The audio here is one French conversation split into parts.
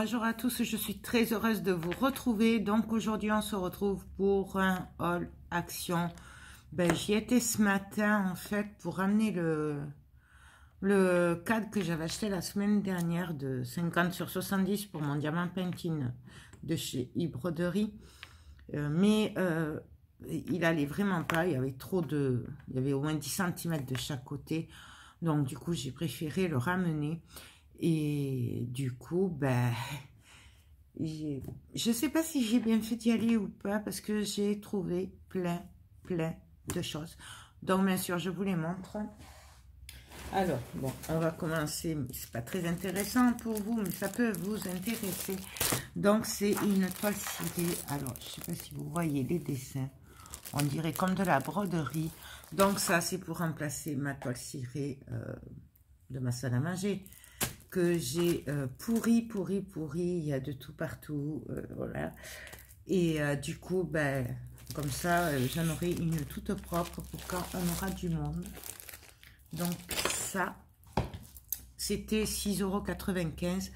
Bonjour à tous, je suis très heureuse de vous retrouver. Donc aujourd'hui on se retrouve pour un haul action. J'y étais ce matin en fait pour ramener le cadre que j'avais acheté la semaine dernière de 50 sur 70 pour mon diamant painting de chez e-broderie. Mais il allait vraiment pas, il y avait il y avait au moins 10 cm de chaque côté. Donc du coup j'ai préféré le ramener. Et du coup, je sais pas si j'ai bien fait d'y aller ou pas, parce que j'ai trouvé plein de choses. Donc, bien sûr, je vous les montre. Alors, bon, on va commencer. C'est pas très intéressant pour vous, mais ça peut vous intéresser. Donc, c'est une toile cirée. Alors, je sais pas si vous voyez les dessins. On dirait comme de la broderie. Donc, ça, c'est pour remplacer ma toile cirée de ma salle à manger, que j'ai pourri, il y a de tout partout, voilà. Et du coup, comme ça, j'en aurai une toute propre pour quand on aura du monde. Donc ça, c'était 6,95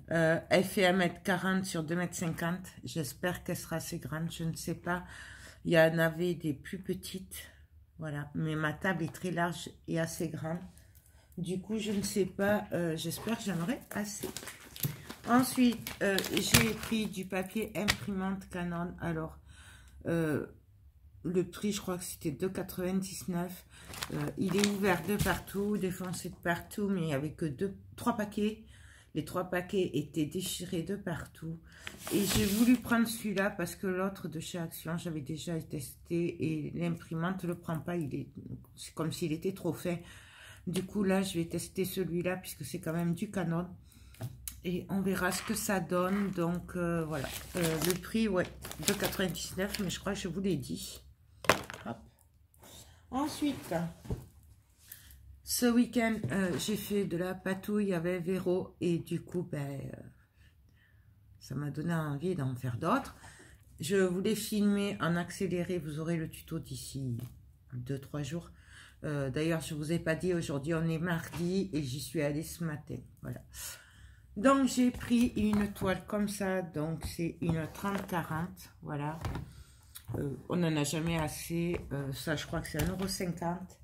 €. Elle fait 1,40 m sur 2,50 m. J'espère qu'elle sera assez grande, je ne sais pas. Il y en avait des plus petites, voilà. Mais ma table est très large et assez grande. Du coup, je ne sais pas, j'espère que j'en aurai assez. Ensuite, j'ai pris du papier imprimante Canon. Alors, le prix, je crois que c'était 2,99 €. Il est ouvert de partout, défoncé de partout, mais il n'y avait que 3 paquets. Les 3 paquets étaient déchirés de partout. Et j'ai voulu prendre celui-là parce que l'autre de chez Action, j'avais déjà testé et l'imprimante ne le prend pas. C'est comme s'il était trop fin. Du coup, là, je vais tester celui-là puisque c'est quand même du Canon. Et on verra ce que ça donne. Donc, voilà. Le prix, ouais, 2,99 €, mais je crois que je vous l'ai dit. Hop. Ensuite, ce week-end, j'ai fait de la patouille avec Véro. Et du coup, ça m'a donné envie d'en faire d'autres. Je voulais filmer en accéléré. Vous aurez le tuto d'ici 2-3 jours. D'ailleurs, je ne vous ai pas dit, aujourd'hui on est mardi et j'y suis allée ce matin. Voilà. Donc, j'ai pris une toile comme ça. Donc, c'est une 30-40. Voilà. On n'en a jamais assez. Ça, je crois que c'est 1,50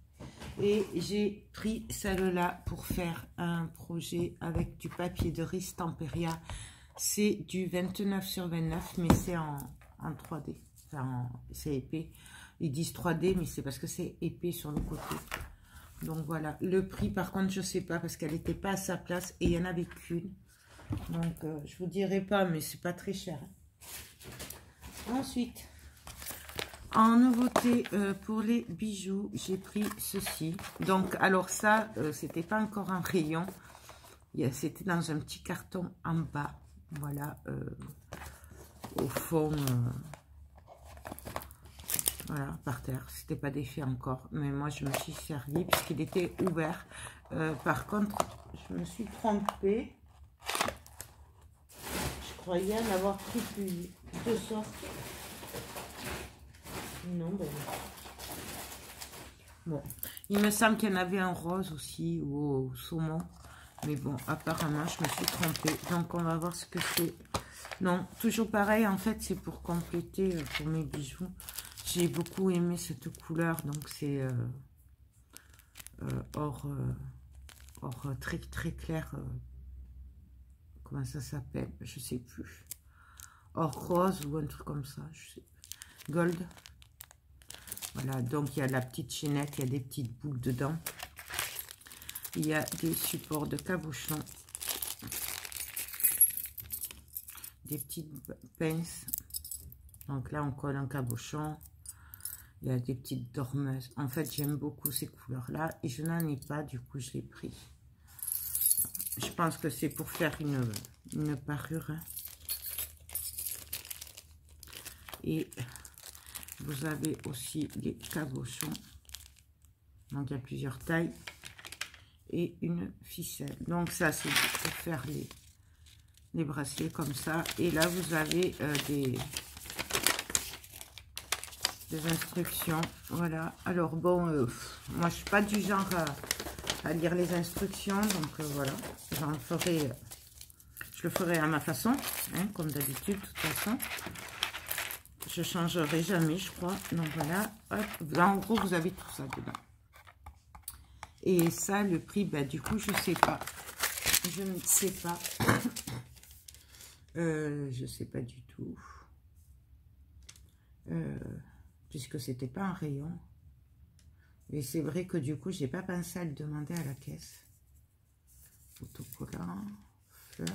€. Et j'ai pris celle-là pour faire un projet avec du papier de Riz Temperia. C'est du 29 sur 29, mais c'est en 3D. Enfin, c'est épais. Ils disent 3D, mais c'est parce que c'est épais sur le côté. Donc voilà. Le prix, par contre, je ne sais pas parce qu'elle n'était pas à sa place et il n'y en avait qu'une. Donc, je vous dirai pas, mais c'est pas très cher. Ensuite, en nouveauté pour les bijoux, j'ai pris ceci. Donc, alors ça, c'était pas encore en rayon. C'était dans un petit carton en bas. Voilà. Au fond... voilà, par terre. C'était pas défait encore. Mais moi, je me suis servi puisqu'il était ouvert. Par contre, je me suis trompée. Je croyais en avoir pris plus de sorte. Non, bon. Il me semble qu'il y en avait un rose aussi ou au saumon. Mais bon, apparemment, je me suis trompée. Donc, on va voir ce que c'est. Non, toujours pareil. En fait, c'est pour compléter pour mes bijoux. J'ai beaucoup aimé cette couleur, donc c'est or très clair. Comment ça s'appelle? Je sais plus. Or rose ou un truc comme ça. Je sais. Gold. Voilà, donc il y a la petite chaînette, il y a des petites boucles dedans. Il y a des supports de cabochon. Des petites pinces. Donc là, on colle un cabochon. Il y a des petites dormeuses. En fait, j'aime beaucoup ces couleurs-là. Et je n'en ai pas, du coup, je l'ai pris. Je pense que c'est pour faire une parure. Hein. Et vous avez aussi les cabochons. Donc, il y a plusieurs tailles. Et une ficelle. Donc, ça, c'est pour faire les bracelets comme ça. Et là, vous avez des instructions, voilà. Alors bon, moi je suis pas du genre à lire les instructions, donc voilà, j'en ferai le ferai à ma façon, hein, comme d'habitude, de toute façon. Je ne changerai jamais, je crois. Donc voilà, hop. Là, en gros, vous avez tout ça dedans. Et ça, le prix, bah, du coup, je ne sais pas. Je ne sais pas. Je ne sais pas du tout. Puisque c'était pas un rayon. Et c'est vrai que du coup, j'ai pas pensé à le demander à la caisse. Autocollant, fleurs.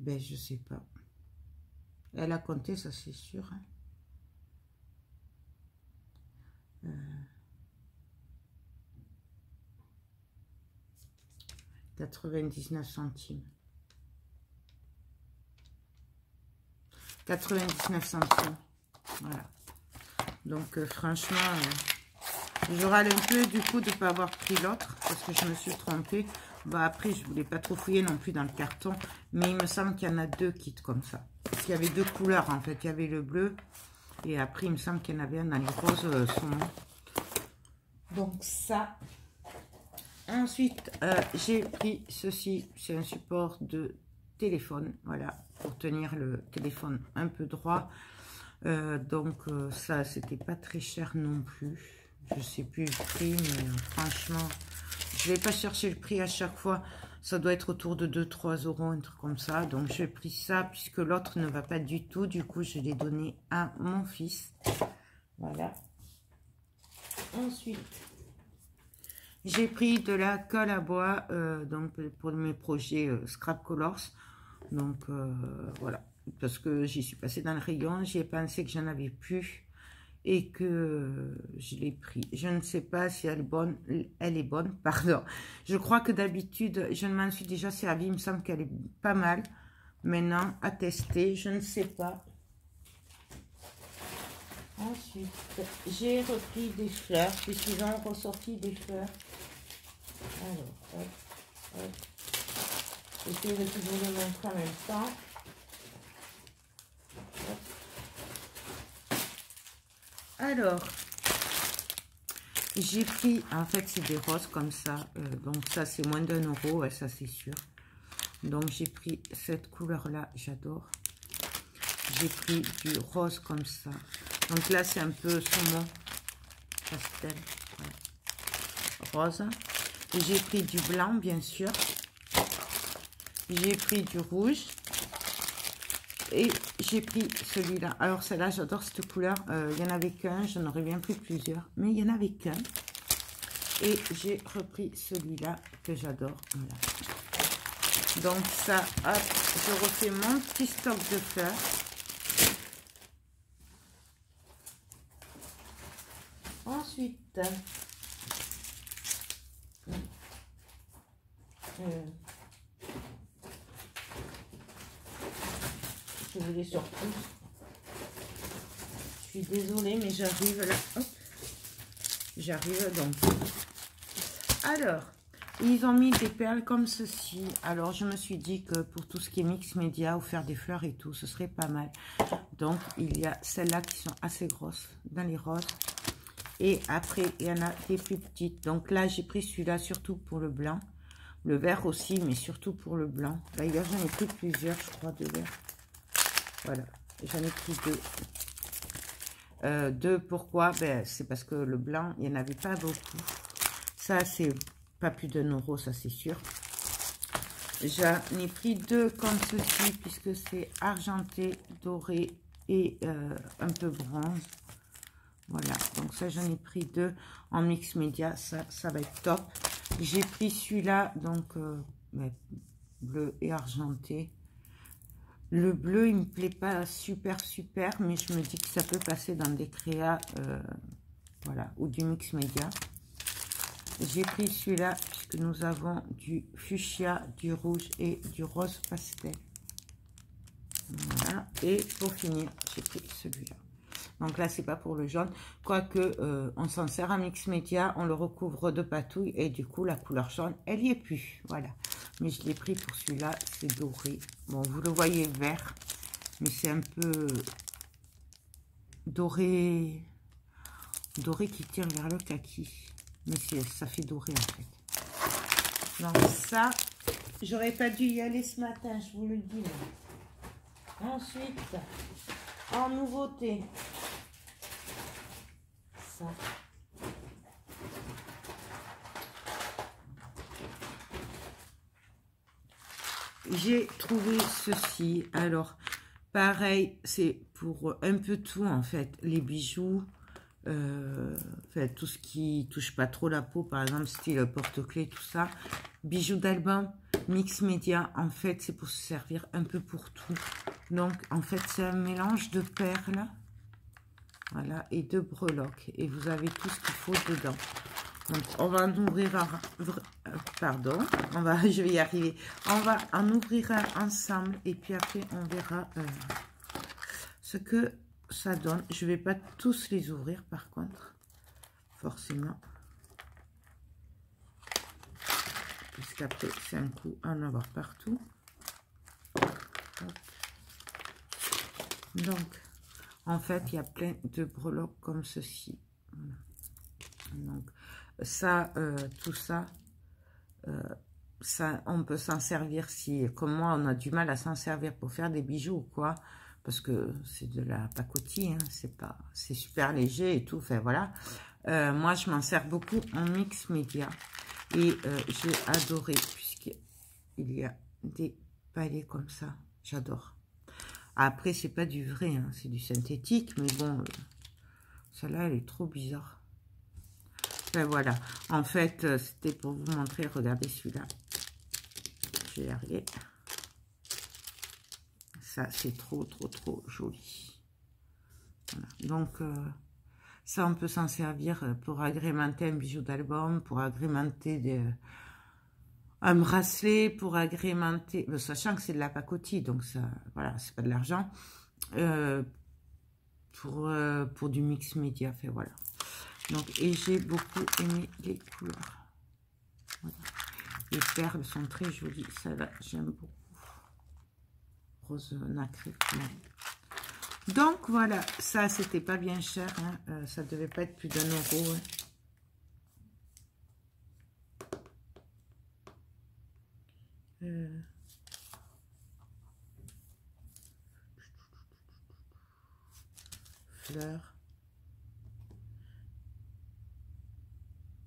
Ben, je sais pas. Elle a compté, ça c'est sûr. Hein. 99 centimes. 99 centimes. Voilà. Donc, franchement, je râle un peu du coup de ne pas avoir pris l'autre parce que je me suis trompée. Bah, après, je ne voulais pas trop fouiller non plus dans le carton. Mais il me semble qu'il y en a 2 kits comme ça. Parce qu'il y avait 2 couleurs en fait. Il y avait le bleu. Et après, il me semble qu'il y en avait un dans les roses saumon. Donc, ça. Ensuite, j'ai pris ceci. C'est un support de téléphone. Voilà. Pour tenir le téléphone un peu droit. Donc, ça, c'était pas très cher non plus. Je sais plus le prix, mais franchement, je vais pas chercher le prix à chaque fois. Ça doit être autour de 2-3 euros, un truc comme ça. Donc, j'ai pris ça puisque l'autre ne va pas du tout. Du coup, je l'ai donné à mon fils. Voilà. Ensuite, j'ai pris de la colle à bois donc pour mes projets Scrap Colors. Donc, voilà. Parce que j'y suis passée dans le rayon. J'y ai pensé que j'en avais plus. Et que je l'ai pris. Je ne sais pas si elle est bonne, pardon. Je crois que d'habitude, je m'en suis déjà servi. Il me semble qu'elle est pas mal. Maintenant, à tester, je ne sais pas. Ensuite, j'ai repris des fleurs. Puisqu'ils ont ressorti des fleurs. Alors, hop, hop. J'essaie de vous les montrer en même temps. Hop. Alors, j'ai pris, en fait, c'est des roses comme ça. Donc, ça, c'est moins d'1 euro, ouais, ça, c'est sûr. Donc, j'ai pris cette couleur-là, j'adore. J'ai pris du rose comme ça. Donc, là, c'est un peu saumon pastel. Ouais. Rose. J'ai pris du blanc, bien sûr. J'ai pris du rouge. Et j'ai pris celui-là. Alors, celle-là, j'adore cette couleur. Il n'y en avait qu'un. Je n'aurais bien pris plusieurs. Mais il n'y en avait qu'un. Et j'ai repris celui-là que j'adore. Voilà. Donc, ça, hop, je refais mon petit stock de fleurs. Ensuite, je voulais surtout. Je suis désolée, mais j'arrive là. Hop. J'arrive donc. Alors, ils ont mis des perles comme ceci. Alors, je me suis dit que pour tout ce qui est mix média ou faire des fleurs et tout, ce serait pas mal. Donc, il y a celles-là qui sont assez grosses dans les roses. Et après, il y en a des plus petites. Donc là, j'ai pris celui-là surtout pour le blanc. Le vert aussi, mais surtout pour le blanc. D'ailleurs, j'en ai pris plusieurs, je crois, de vert. Voilà, j'en ai pris 2. 2, pourquoi? Ben, c'est parce que le blanc, il n'y en avait pas beaucoup. Ça, c'est pas plus d'1 euro, ça c'est sûr. J'en ai pris 2 comme ceci, puisque c'est argenté, doré et un peu bronze. Voilà, donc ça, j'en ai pris 2 en mix média, ça va être top. J'ai pris celui-là, donc bleu et argenté. Le bleu, il me plaît pas super, mais je me dis que ça peut passer dans des créas, voilà, ou du mix média. J'ai pris celui-là, puisque nous avons du fuchsia, du rouge et du rose pastel. Voilà, et pour finir, j'ai pris celui-là. Donc là, c'est pas pour le jaune. Quoique, on s'en sert en mix média, on le recouvre de patouille et du coup, la couleur jaune, elle y est plus. Voilà. Mais je l'ai pris pour celui-là, c'est doré. Bon, vous le voyez vert, mais c'est un peu doré. doré qui tire vers le kaki. Mais ça fait doré en fait. Donc ça, j'aurais pas dû y aller ce matin, je vous le dis. Ensuite, en nouveauté, ça. J'ai trouvé ceci. Alors, pareil, c'est pour un peu tout en fait. Les bijoux, fait, tout ce qui touche pas trop la peau, par exemple, style porte-clés, tout ça. Bijoux d'album, mix média, en fait, c'est pour se servir un peu pour tout. Donc, en fait, c'est un mélange de perles, voilà, et de breloques. Et vous avez tout ce qu'il faut dedans. Donc, on va en ouvrir un, pardon, je vais y arriver. On va en ouvrir un ensemble et puis après, on verra ce que ça donne. Je vais pas tous les ouvrir par contre, forcément. Parce qu'après, c'est un coup à en avoir partout. Hop. Donc, en fait, il y a plein de breloques comme ceci. Voilà. Donc, ça, tout ça, ça, on peut s'en servir si, comme moi, on a du mal à s'en servir pour faire des bijoux ou quoi, parce que c'est de la pacotille, hein, c'est super léger et tout, enfin voilà. Moi, je m'en sers beaucoup en mix média et j'ai adoré puisqu'il y a des palets comme ça, j'adore. Après, c'est pas du vrai, hein, c'est du synthétique, mais bon, celle-là, elle est trop bizarre. Ben voilà, en fait, c'était pour vous montrer, regardez celui-là. Je vais y arriver. Ça, c'est trop joli. Voilà. Donc, ça, on peut s'en servir pour agrémenter un bijou d'album, pour agrémenter un bracelet, pour agrémenter, sachant que c'est de la pacotille, donc ça, voilà, c'est pas de l'argent. Pour du mix média, fait voilà. Donc, et j'ai beaucoup aimé les couleurs. Voilà. Les perles sont très jolies. Ça là, j'aime beaucoup. Rose nacré. Donc, voilà. Ça, c'était pas bien cher. Hein. Ça devait pas être plus d'1 €. Hein. Fleurs.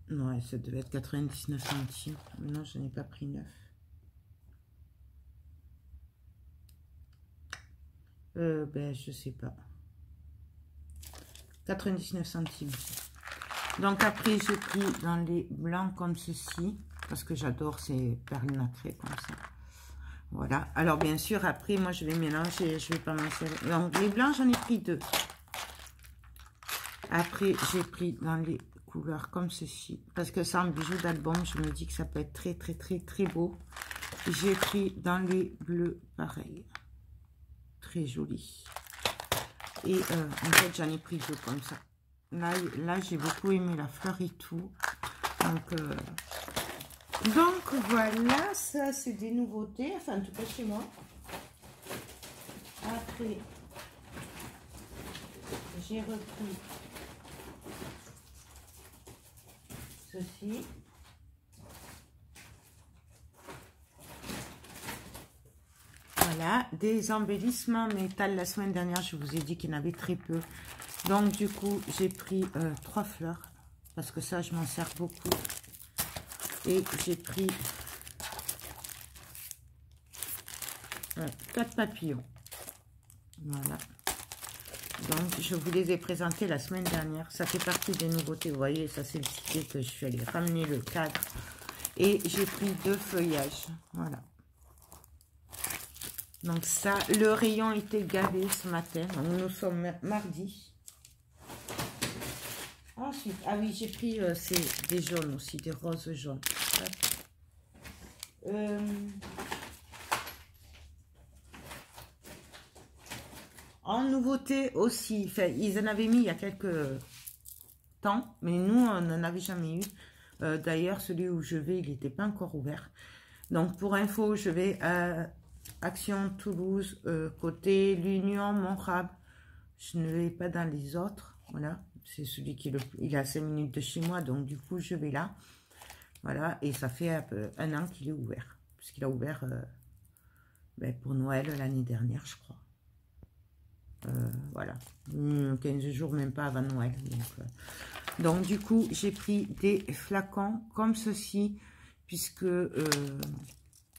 Non, ça devait être 99 centimes. Non, je n'ai pas pris 9. Ben, je sais pas. 99 centimes. Donc, après, j'ai pris dans les blancs comme ceci. Parce que j'adore ces perles nacrées comme ça. Voilà. Alors, bien sûr, après, moi, je vais mélanger. Je vais pas m'en servir. Donc, les blancs, j'en ai pris 2. Après, j'ai pris dans les couleurs comme ceci, parce que ça, en bijou d'album, je me dis que ça peut être très beau. J'ai pris dans les bleus pareil, très joli. Et en fait, j'en ai pris 2 comme ça. Là j'ai beaucoup aimé la fleur et tout. Donc voilà, ça c'est des nouveautés, enfin en tout cas chez moi. Après, j'ai repris ceci. Voilà, des embellissements métal. La semaine dernière, je vous ai dit qu'il y en avait très peu. Donc, du coup, j'ai pris 3 fleurs. Parce que ça, je m'en sers beaucoup. Et j'ai pris 4 papillons. Voilà. Donc, je vous les ai présentés la semaine dernière. Ça fait partie des nouveautés. Vous voyez, ça, c'est le ticket que je suis allée ramener le cadre. Et j'ai pris 2 feuillages. Voilà. Donc ça, le rayon était gavé ce matin. Donc nous sommes mardi. Ensuite, ah oui, j'ai pris des jaunes aussi, des roses jaunes. En nouveauté aussi, enfin, ils en avaient mis il y a quelques temps, mais nous, on n'en avait jamais eu. D'ailleurs, celui où je vais, il n'était pas encore ouvert. Donc, pour info, je vais à Action Toulouse, côté l'Union Montrable. Je ne vais pas dans les autres, voilà. c'est celui qui il est à 5 minutes de chez moi, donc du coup, je vais là. Voilà, et ça fait un an qu'il est ouvert. Puisqu'il a ouvert pour Noël l'année dernière, je crois. Voilà, 15 jours, même pas avant Noël. Donc du coup, j'ai pris des flacons comme ceci, puisque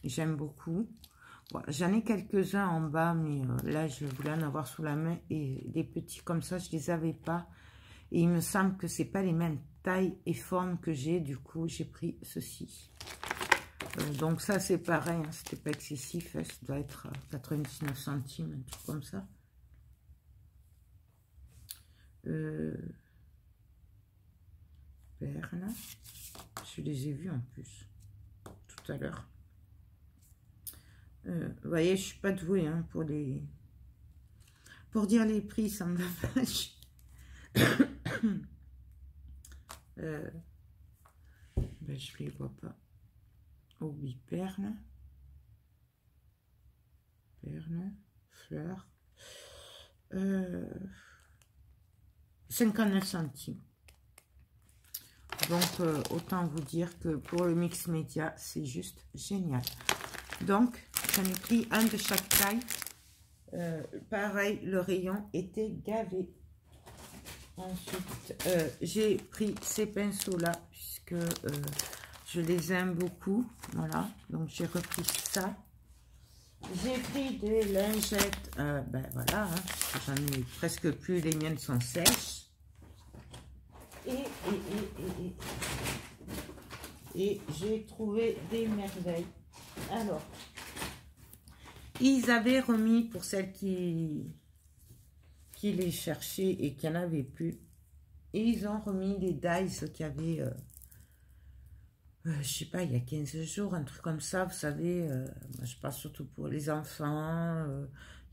j'aime beaucoup. Voilà, j'en ai quelques-uns en bas, mais là, je voulais en avoir sous la main. Et des petits comme ça, je les avais pas. Et il me semble que c'est pas les mêmes tailles et formes que j'ai. Du coup, j'ai pris ceci. Donc ça, c'est pareil, hein, c'était pas excessif. Hein, ça doit être 99 centimes, un truc comme ça. Perles. Je les ai vus en plus tout à l'heure. Vous voyez, je suis pas douée hein, pour dire les prix, ça me vache. Je les vois pas. Obi perles, fleurs, 59 centimes. Donc, autant vous dire que pour le mix média, c'est juste génial. Donc, j'en ai pris un de chaque taille. Pareil, le rayon était gavé. Ensuite, j'ai pris ces pinceaux-là, puisque je les aime beaucoup. Voilà, donc j'ai repris ça. J'ai pris des lingettes. Voilà, hein, j'en ai presque plus, les miennes sont sèches. Et j'ai trouvé des merveilles. Alors, ils avaient remis, pour celles qui les cherchaient et qui n'en avaient plus, et ils ont remis les dies qui avaient, je sais pas, il y a 15 jours, un truc comme ça, vous savez, moi je parle surtout pour les enfants,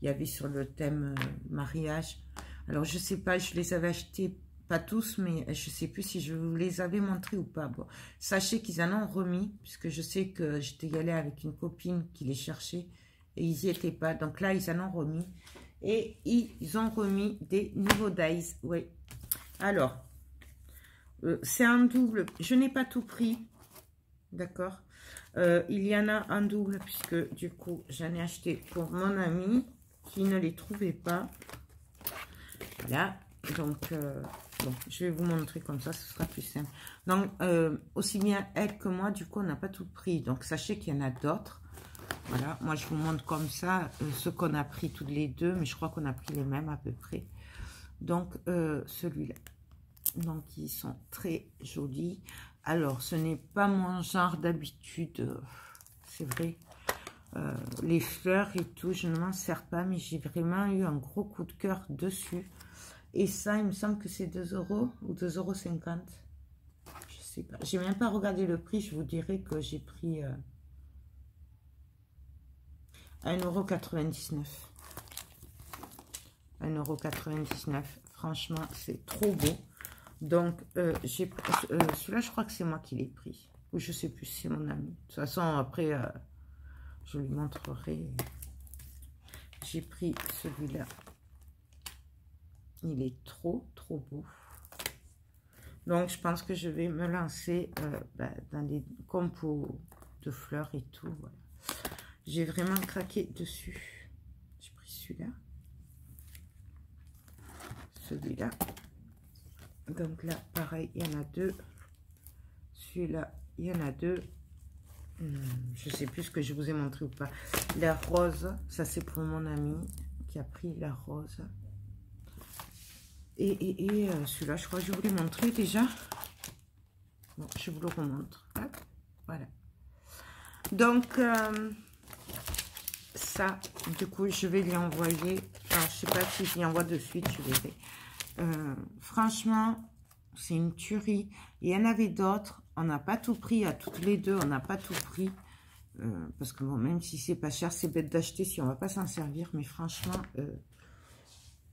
il y avait sur le thème mariage. Alors, je sais pas, je les avais achetés, pas tous, mais je sais plus si je vous les avais montrés ou pas. Bon, sachez qu'ils en ont remis, puisque je sais que j'étais y allée avec une copine qui les cherchait, et ils n'y étaient pas. Donc là, ils en ont remis. Et ils ont remis des nouveaux dies. Oui. Alors, c'est un double. Je n'ai pas tout pris. D'accord. Il y en a un double, puisque du coup, j'en ai acheté pour mon ami qui ne les trouvait pas. Voilà. Donc, bon, je vais vous montrer comme ça, ce sera plus simple. Donc, aussi bien elle que moi, du coup, on n'a pas tout pris. Donc, sachez qu'il y en a d'autres. Voilà, moi je vous montre comme ça ce qu'on a pris toutes les deux, mais je crois qu'on a pris les mêmes à peu près. Donc celui-là, donc ils sont très jolis. Alors ce n'est pas mon genre d'habitude, c'est vrai. Les fleurs et tout, je ne m'en sers pas, mais j'ai vraiment eu un gros coup de cœur dessus. Et ça, il me semble que c'est 2 € ou 2,50 €. Je sais pas, j'ai même pas regardé le prix, je vous dirais que j'ai pris 1,99 €. 1,99 €. Franchement, c'est trop beau. Donc, celui-là, je crois que c'est moi qui l'ai pris. Ou je sais plus si c'est mon ami. De toute façon, après, je lui montrerai. J'ai pris celui-là. Il est trop, trop beau. Donc, je pense que je vais me lancer dans les compos de fleurs et tout. Voilà. J'ai vraiment craqué dessus. J'ai pris celui-là. Celui-là. Donc là, pareil, il y en a deux. Celui-là, il y en a deux. Je sais plus ce que je vous ai montré ou pas. La rose, ça c'est pour mon ami qui a pris la rose. Et celui-là, je crois que je vous l'ai montré déjà. Bon, je vous le remontre. Hop, voilà. Donc, ça, du coup, je vais lui envoyer. Alors, je sais pas si je lui envoie de suite, je verrai. Franchement, c'est une tuerie. Il y en avait d'autres. On n'a pas tout pris à toutes les deux. On n'a pas tout pris. Parce que bon, même si c'est pas cher, c'est bête d'acheter si on va pas s'en servir. Mais franchement,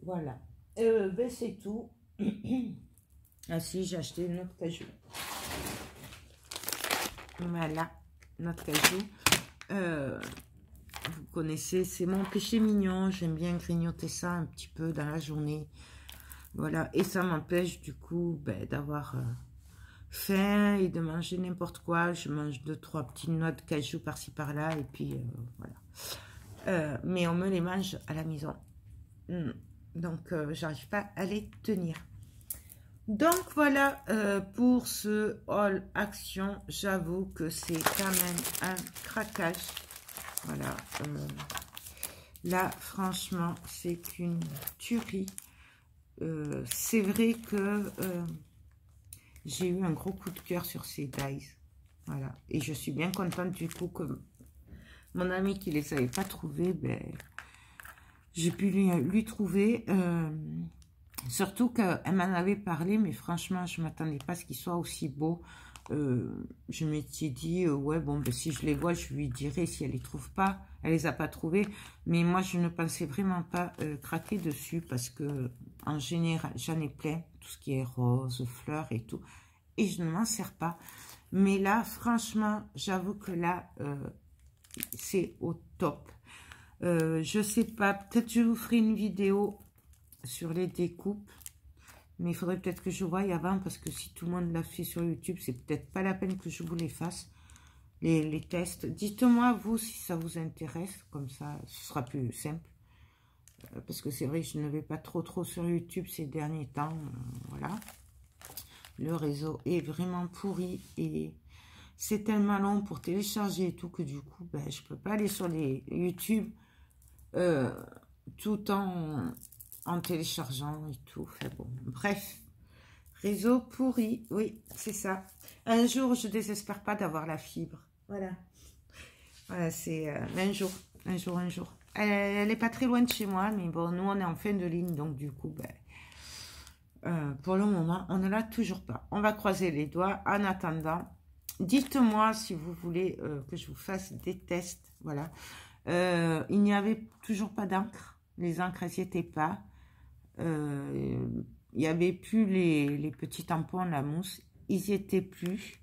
voilà. Ben c'est tout. Ah si, j'ai acheté une autre cajou. Voilà, notre cajou. Vous connaissez, c'est mon péché mignon. J'aime bien grignoter ça un petit peu dans la journée. Voilà, et ça m'empêche du coup d'avoir faim et de manger n'importe quoi. Je mange 2-3 petites noix de cajou par-ci par-là, et puis voilà. Mais on me les mange à la maison. Donc, j'arrive pas à les tenir. Donc, voilà pour ce haul action. J'avoue que c'est quand même un craquage. Voilà. Là, franchement, c'est qu'une tuerie. C'est vrai que j'ai eu un gros coup de cœur sur ces dies. Voilà. Et je suis bien contente du coup que mon ami qui les avait pas trouvés, j'ai pu lui trouver. Surtout qu'elle m'en avait parlé, mais franchement, je ne m'attendais pas à ce qu'il soit aussi beau. Je m'étais dit, ouais, bon, si je les vois, je lui dirai si elle les trouve pas. Elle les a pas trouvés. Mais moi, je ne pensais vraiment pas craquer dessus parce que, en général, j'en ai plein. Tout ce qui est rose, fleurs et tout. Et je ne m'en sers pas. Mais là, franchement, j'avoue que là, c'est au top. Je sais pas, peut-être je vous ferai une vidéo sur les découpes, mais il faudrait peut-être que je voie avant, parce que si tout le monde l'a fait sur YouTube, c'est peut-être pas la peine que je vous les fasse, les tests. Dites-moi vous si ça vous intéresse, comme ça ce sera plus simple, parce que c'est vrai que je ne vais pas trop sur YouTube ces derniers temps. Voilà, le réseau est vraiment pourri et c'est tellement long pour télécharger et tout que du coup je peux pas aller sur les YouTube tout en téléchargeant et tout. Enfin bon, bref, réseau pourri, oui, c'est ça. Un jour, je désespère pas d'avoir la fibre. Voilà. Voilà, c'est un jour. Elle est pas très loin de chez moi, mais bon, nous, on est en fin de ligne, donc du coup, pour le moment, on ne l'a toujours pas. On va croiser les doigts. En attendant, dites-moi si vous voulez que je vous fasse des tests. Voilà. Il n'y avait toujours pas d'encre. Les encres, elles n'y étaient pas. Il n'y avait plus les petits tampons, la mousse. Ils n'y étaient plus.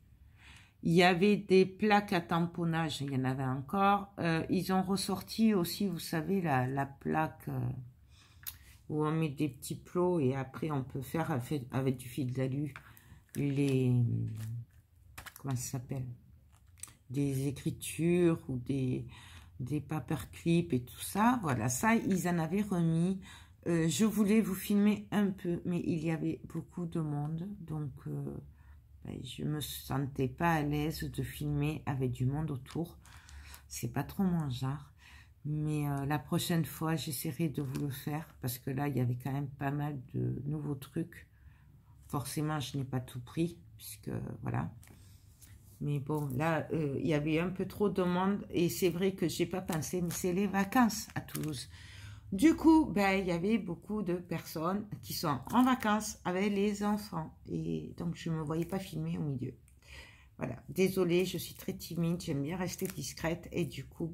Il y avait des plaques à tamponnage. Il y en avait encore. Ils ont ressorti aussi, vous savez, la plaque où on met des petits plots et après on peut faire avec du fil d'alu comment ça s'appelle, des écritures ou des paperclips et tout ça. Voilà, ça, ils en avaient remis. Je voulais vous filmer un peu, mais il y avait beaucoup de monde. Donc, je me sentais pas à l'aise de filmer avec du monde autour. C'est pas trop mon genre. Mais la prochaine fois, j'essaierai de vous le faire. Parce que là, il y avait quand même pas mal de nouveaux trucs. Forcément, je n'ai pas tout pris. Puisque, voilà. Mais bon, là, il y avait un peu trop de monde. Et c'est vrai que j'ai pas pensé, mais c'est les vacances à Toulouse. Du coup, il y avait beaucoup de personnes qui sont en vacances avec les enfants. Et donc, je ne me voyais pas filmer au milieu. Voilà. Désolée, je suis très timide. J'aime bien rester discrète. Et du coup,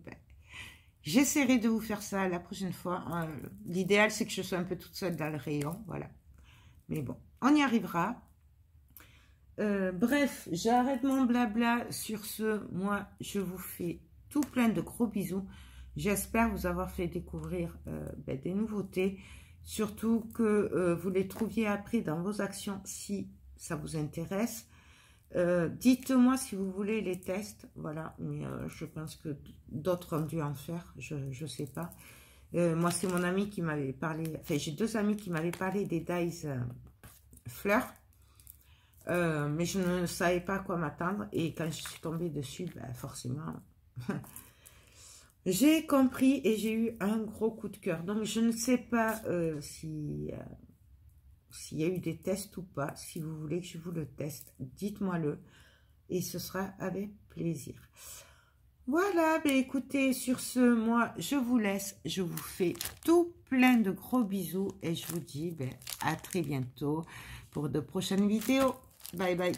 j'essaierai de vous faire ça la prochaine fois. L'idéal, c'est que je sois un peu toute seule dans le rayon. Voilà. Mais bon, on y arrivera. Bref, j'arrête mon blabla. Sur ce, moi, je vous fais tout plein de gros bisous. J'espère vous avoir fait découvrir des nouveautés. Surtout que vous les trouviez après dans vos actions si ça vous intéresse. Dites-moi si vous voulez les tests. Voilà, mais je pense que d'autres ont dû en faire. Je ne sais pas. Moi, c'est mon ami qui m'avait parlé. Enfin, j'ai deux amis qui m'avaient parlé des dies fleurs. Mais je ne savais pas à quoi m'attendre. Et quand je suis tombée dessus, forcément... j'ai compris et j'ai eu un gros coup de cœur. Donc, je ne sais pas s'il y a eu des tests ou pas. Si vous voulez que je vous le teste, dites-moi-le. Et ce sera avec plaisir. Voilà, écoutez, sur ce, moi, je vous laisse. Je vous fais tout plein de gros bisous. Et je vous dis à très bientôt pour de prochaines vidéos. Bye bye.